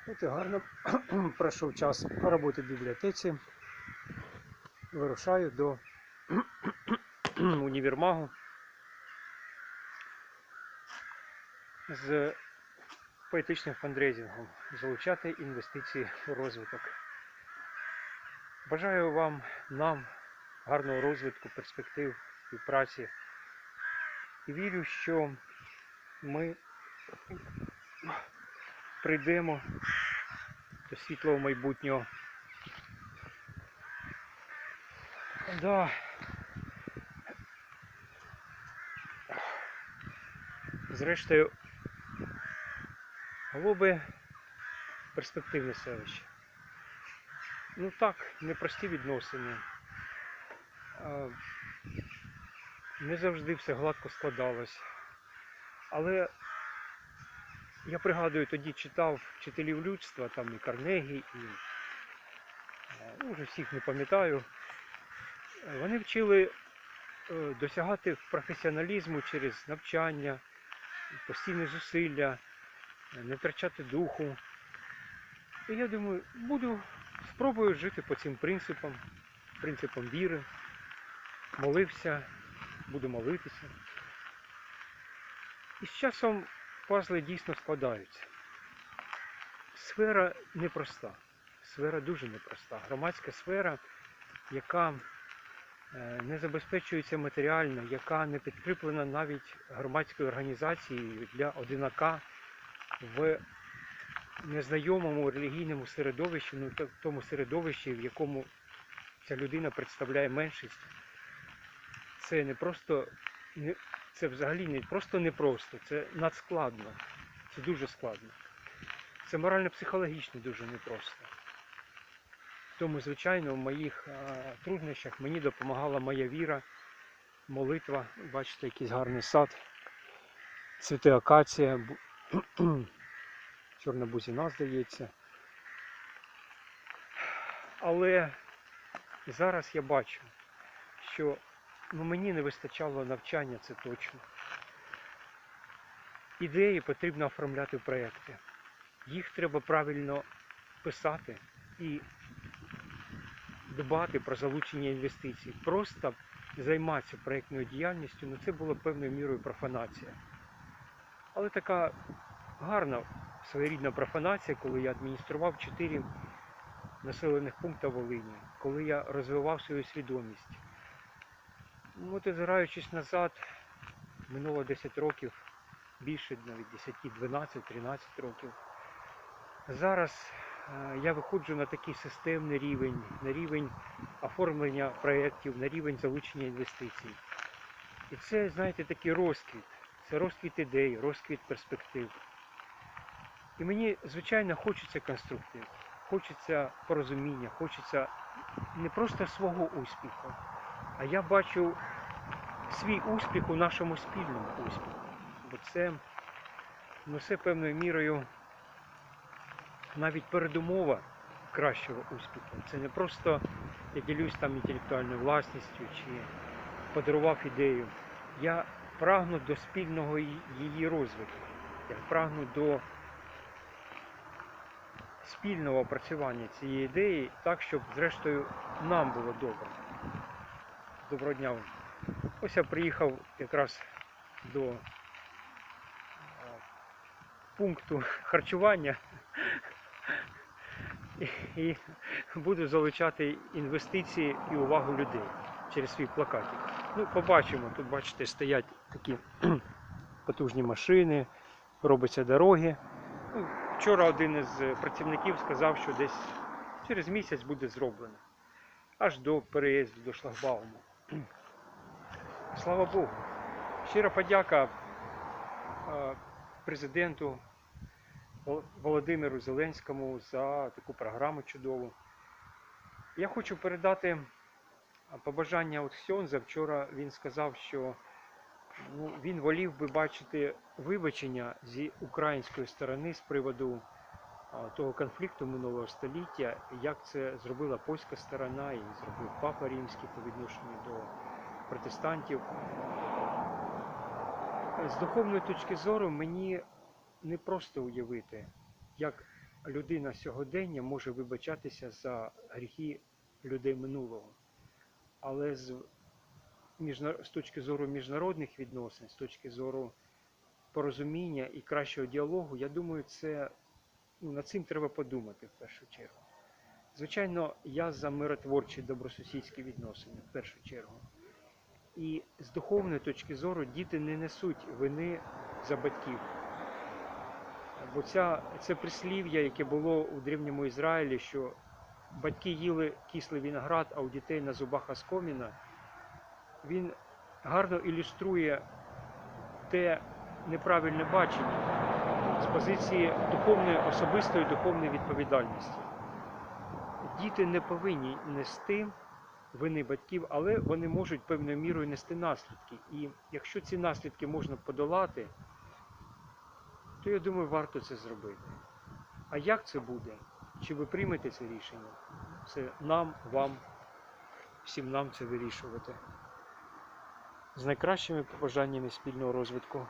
От і гарно пройшов час роботи в бібліотеці. Вирушаю до універмагу з поетичним фандрейзингом, залучати інвестиції у розвиток. Бажаю вам, нам гарного розвитку, перспектив, співпраці. І вірю, що ми прийдемо до світлого майбутнього. Да. Зрештою, Голуби перспективне селище. Ну так, непрості відносини. Не завжди все гладко складалось. Але я пригадую, тоді читав вчителів людства, там і Карнегі, і вже всіх не пам'ятаю. Вони вчили досягати професіоналізму через навчання, постійні зусилля, не втрачати духу. І я думаю, спробую жити по цим принципам віри. Молився, буду молитися. І з часом пазли дійсно складаються. Сфера непроста. Сфера дуже непроста. Громадська сфера, яка не забезпечується матеріально, яка не підкріплена навіть громадською організацією для одинака в незнайомому релігійному середовищі, ну, в тому середовищі, в якому ця людина представляє меншість. Це не просто, це взагалі не просто непросто, це надскладно, це дуже складно. Це морально-психологічно дуже непросто. Тому, звичайно, в моїх труднощах мені допомагала моя віра, молитва. Бачите, якийсь гарний сад, цвіте акація, чорна бузина, здається. Але зараз я бачу, що мені не вистачало навчання, це точно. Ідеї потрібно оформляти в проєкти. Їх треба правильно писати і дбати про залучення інвестицій. Просто займатися проєктною діяльністю, це було певною мірою профанація. Але така гарна своєрідна профанація, коли я адміністрував 4 населених пункти Волині, коли я розвивав свою свідомість. От, озираючись назад, минуло 10 років, більше навіть 10, 12, 13 років. Зараз я виходжу на такий системний рівень, на рівень оформлення проєктів, на рівень залучення інвестицій. І це, знаєте, такий розквіт. Це розквіт ідей, розквіт перспектив. І мені, звичайно, хочеться конструктиву, хочеться порозуміння, хочеться не просто свого успіху, а я бачу свій успіх у нашому спільному успіху. Бо це певною мірою навіть передумова кращого успіху. Це не просто я ділюсь там інтелектуальною власністю чи подарував ідею. Я прагну до спільного її розвитку. Я прагну до спільного опрацювання цієї ідеї так, щоб зрештою нам було добре. Доброго дня вам. Ось я приїхав якраз до пункту харчування і буду залучати інвестиції і увагу людей через свій плакатик. Побачимо, тут, бачите, стоять такі потужні машини, робляться дороги. Вчора один із працівників сказав, що десь через місяць буде зроблено. Аж до переїзду, до шлагбауму. Слава Богу. Щира подяка президенту Володимиру Зеленському за таку програму чудову. Я хочу передати побажання от Ксьондза. Вчора він сказав, що він волів би бачити вибачення зі української сторони з приводу того конфлікту минулого століття, як це зробила польська сторона і зробив Папа Римський по відношенню до протестантів. З духовної точки зору мені не просто уявити, як людина сьогодення може вибачатися за гріхи людей минулого. Але з точки зору міжнародних відносин, з точки зору порозуміння і кращого діалогу, я думаю, над цим треба подумати в першу чергу. Звичайно, я за миротворчі добросусідські відносини в першу чергу. І з духовної точки зору діти не несуть вини за батьків. Бо це прислів'я, яке було у древньому Ізраїлі, що батьки їли кислий виноград, а у дітей на зубах оскоміна, він гарно ілюструє те неправильне бачення з позиції особистої духовної відповідальності. Діти не повинні нести вини батьків, але вони можуть певною мірою нести наслідки. І якщо ці наслідки можна подолати, то я думаю, варто це зробити. А як це буде? Чи ви приймете це рішення? Це нам, вам, всім нам це вирішувати. З найкращими побажаннями спільного розвитку.